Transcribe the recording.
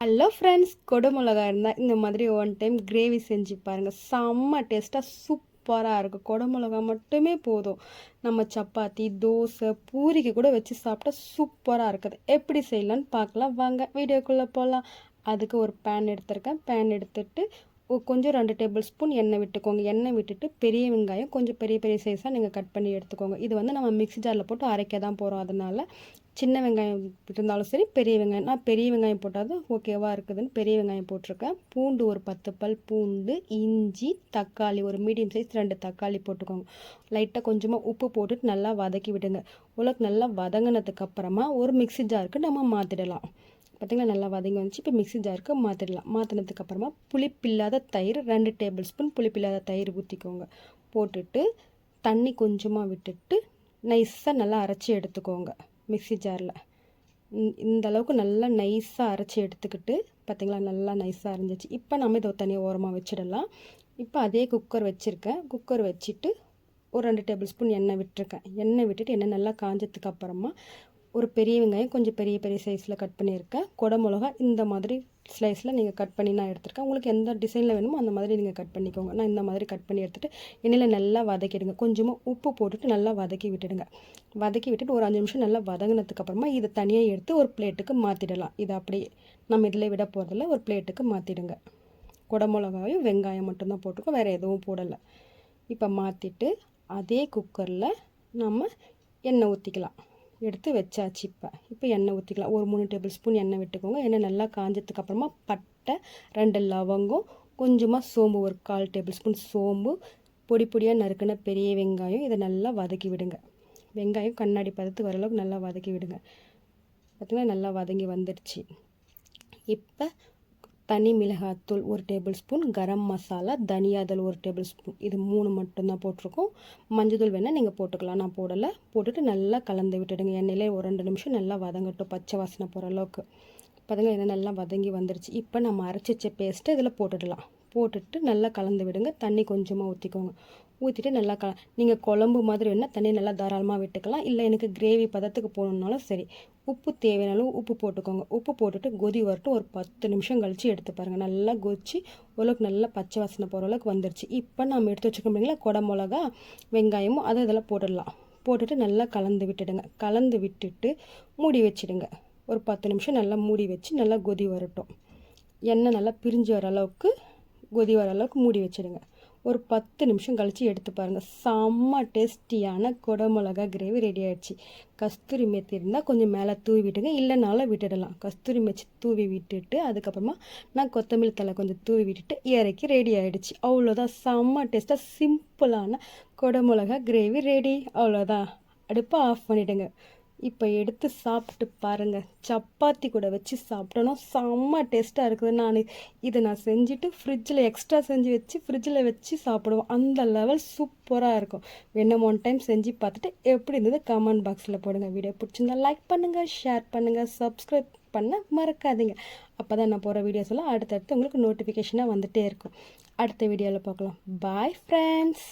Hello friends, கொடை மிளகா இருந்தால் இந்த மாதிரி ஒன் டைம் கிரேவி செஞ்சு பாருங்கள். செம்ம டேஸ்ட்டாக சூப்பராக இருக்கும். கொடை மிளகா மட்டுமே போதும். நம்ம சப்பாத்தி, தோசை, பூரிக்கு கூட வச்சு சாப்பிட்டா சூப்பராக இருக்குது. எப்படி செய்யலான்னு பார்க்கலாம் வாங்க, வீடியோக்குள்ளே போகலாம். அதுக்கு ஒரு பேன் எடுத்துருக்கேன். பேன் எடுத்துட்டு கொஞ்சம் 2 டேபிள் ஸ்பூன் எண்ணெய் விட்டுக்கோங்க. எண்ணெய் விட்டுட்டு பெரிய வெங்காயம் கொஞ்சம் பெரிய பெரிய சைஸாக நீங்கள் கட் பண்ணி எடுத்துக்கோங்க. இது வந்து நம்ம மிக்ஸி ஜாரில் போட்டு அரைக்க தான் போகிறோம். அதனால் சின்ன வெங்காயம் இருந்தாலும் சரி, பெரிய வெங்காயம், நான் பெரிய வெங்காயம் போட்டால் தான் ஓகேவாக இருக்குதுன்னு பெரிய வெங்காயம் போட்டிருக்கேன். பூண்டு ஒரு 10 பல் பூண்டு, இஞ்சி, தக்காளி ஒரு மீடியம் சைஸ் 2 தக்காளி போட்டுக்கோங்க. லைட்டாக கொஞ்சமாக உப்பு போட்டுட்டு நல்லா வதக்கி விடுங்க. உலக்கு நல்லா வதங்கினதுக்கப்புறமா ஒரு மிக்ஸி ஜாருக்கு நம்ம மாற்றிடலாம். பார்த்திங்களா, நல்லா வதங்கி வந்துச்சு. இப்போ மிக்ஸி ஜாருக்கு மாற்றிடலாம். மாற்றினதுக்கப்புறமா புளிப்பில்லாத தயிர் 2 டேபிள் ஸ்பூன் புளிப்பில்லாத தயிர் ஊற்றிக்கோங்க. போட்டுட்டு தண்ணி கொஞ்சமாக விட்டுட்டு நைஸாக நல்லா அரைச்சி எடுத்துக்கோங்க. மிக்ஸி ஜாரில் இந்த அளவுக்கு நல்லா நைஸாக அரைச்சி எடுத்துக்கிட்டு பார்த்திங்களா, நல்லா நைஸாக அரைஞ்சிச்சு. இப்போ நம்ம இதை தனியாக ஓரமாக வச்சிடலாம். இப்போ அதே குக்கர் வச்சுருக்கேன். குக்கர் வச்சுட்டு ஒரு 2 டேபிள் ஸ்பூன் எண்ணெய் விட்டுருக்கேன். எண்ணெய் விட்டுட்டு எண்ணெய் நல்லா காஞ்சதுக்கு அப்புறமா ஒரு பெரிய வெங்காயம் கொஞ்சம் பெரிய பெரிய சைஸில் கட் பண்ணியிருக்கேன். கொடை மிளகா இந்த மாதிரி ஸ்லைஸில் நீங்கள் கட் பண்ணி நான் எடுத்துருக்கேன். உங்களுக்கு எந்த டிசைனில் வேணுமோ அந்த மாதிரி நீங்கள் கட் பண்ணிக்கோங்க. நான் இந்த மாதிரி கட் பண்ணி எடுத்துகிட்டு எண்ணெயில் நல்லா வதக்கிடுங்க. கொஞ்சமாக உப்பு போட்டுட்டு நல்லா வதக்கி விட்டுடுங்க. வதக்கி விட்டுட்டு ஒரு 5 நிமிஷம் நல்லா வதங்கினதுக்கப்புறமா இதை தனியாக எடுத்து ஒரு பிளேட்டுக்கு மாற்றிடலாம். இதை அப்படியே நம்ம இதில் விட போகிறதில்ல, ஒரு பிளேட்டுக்கு மாற்றிடுங்க. கொடை மிளகாயும் வெங்காயம் மட்டும்தான் போட்டுக்கோ, வேறு எதுவும் போடலை. இப்போ மாற்றிட்டு அதே குக்கரில் நம்ம எண்ணெய் ஊற்றிக்கலாம். எடுத்து வச்சாச்சு. இப்போ எண்ணெய் ஊற்றிக்கலாம். ஒரு 3 டேபிள் ஸ்பூன் எண்ணெய் விட்டுக்கோங்க. எண்ணெய் நல்லா காஞ்சதுக்கப்புறமா பட்டை, 2 லவங்கம், கொஞ்சமாக சோம்பு, ஒரு 1/4 டேபிள் ஸ்பூன் சோம்பு, பொடி பொடியாக நறுக்கின பெரிய வெங்காயம், இதை நல்லா வதக்கி விடுங்க. வெங்காயம் கண்ணாடி பதத்து வர அளவுக்கு நல்லா வதக்கி விடுங்க. பார்த்திங்கன்னா நல்லா வதங்கி வந்துடுச்சு. இப்போ தனி மிளகாத்தூள் 1 table spoon, garam masala, தனியாதூள் 1 table spoon, இது 3 மட்டும்தான் போட்டிருக்கோம். மஞ்சள் வேணால் நீங்கள் போட்டுக்கலாம், நான் போடலை. போட்டுட்டு நல்லா கலந்து விட்டுடுங்க. எண்ணெயிலே ஒரு 2 நிமிஷம் நல்லா வதங்கட்டும், பச்சை வாசனை போகிற அளவுக்கு. பார்த்துங்க, என்ன நல்லா வதங்கி வந்துடுச்சு. இப்போ நம்ம அரைச்சி வச்ச பேஸ்ட்டு இதில் போட்டுடலாம். போட்டுட்டு நல்லா கலந்து விடுங்க. தண்ணி கொஞ்சமாக ஊற்றிக்கோங்க. ஊற்றிட்டு நல்லா நீங்கள் குழம்பு மாதிரி வேணால் தண்ணி நல்லா தாராளமாக விட்டுக்கலாம். இல்லை எனக்கு கிரேவி பதத்துக்கு போகணுன்னாலும் சரி. உப்பு தேவையானாலும் உப்பு போட்டுக்கோங்க. உப்பு போட்டுட்டு கொதி வரட்டும். ஒரு 10 நிமிஷம் கழித்து எடுத்து பாருங்கள். நல்லா கொதிச்சு ஓரளவுக்கு நல்லா பச்சை வாசனை போகிற அளவுக்கு வந்துடுச்சு. இப்போ நம்ம எடுத்து வச்சுக்கோம் இல்லைங்களா கொடை மிளகா, வெங்காயமும் அதை இதெல்லாம் போட்டுடலாம். போட்டுட்டு நல்லா கலந்து விட்டுடுங்க. கலந்து விட்டுட்டு மூடி வச்சுடுங்க. ஒரு 10 நிமிஷம் நல்லா மூடி வச்சு நல்லா கொதி வரட்டும். எண்ணெய் நல்லா பிரிஞ்சு வர அளவுக்கு கொதி வர அளவுக்கு மூடி வச்சுடுங்க. ஒரு 10 நிமிஷம் கழித்து எடுத்து பாருங்கள். செம்ம டேஸ்டியான கொடை மிளகா கிரேவி ரெடி ஆகிடுச்சு. கஸ்தூரி மெத்தி இருந்தால் கொஞ்சம் மேலே தூவி விட்டுங்க, இல்லைனாலும் விட்டுடலாம். கஸ்தூரி மெத்தி தூவி விட்டுட்டு அதுக்கப்புறமா நான் கொத்தமல்லி தலை கொஞ்சம் தூவி விட்டுட்டு இறக்கி ரெடி ஆகிடுச்சு. அவ்வளோதான். செம்ம டேஸ்ட்டாக சிம்பிளான கொடை மிளகா கிரேவி ரெடி. அவ்வளோதான். அடுப்பை ஆஃப் பண்ணிவிடுங்க. இப்போ எடுத்து சாப்பிட்டு பாருங்கள். சப்பாத்தி கூட வச்சு சாப்பிட்டோன்னா செம்ம டேஸ்ட்டாக இருக்குது. நான் செஞ்சுட்டு எக்ஸ்ட்ரா செஞ்சு வச்சு ஃப்ரிட்ஜில் வச்சு சாப்பிடுவோம். அந்த லெவல் சூப்பராக இருக்கும். வேணும் ஒன் டைம் செஞ்சு பார்த்துட்டு எப்படி இருந்தது கமெண்ட் பாக்ஸில் போடுங்க. வீடியோ பிடிச்சிருந்தா லைக் பண்ணுங்கள், ஷேர் பண்ணுங்கள், சப்ஸ்கிரைப் பண்ண மறக்காதீங்க. அப்போ தான் நான் போகிற வீடியோஸ் எல்லாம் அடுத்தடுத்து உங்களுக்கு நோட்டிஃபிகேஷனாக வந்துகிட்டே இருக்கும். அடுத்த வீடியோவில் பார்க்கலாம். Bye friends.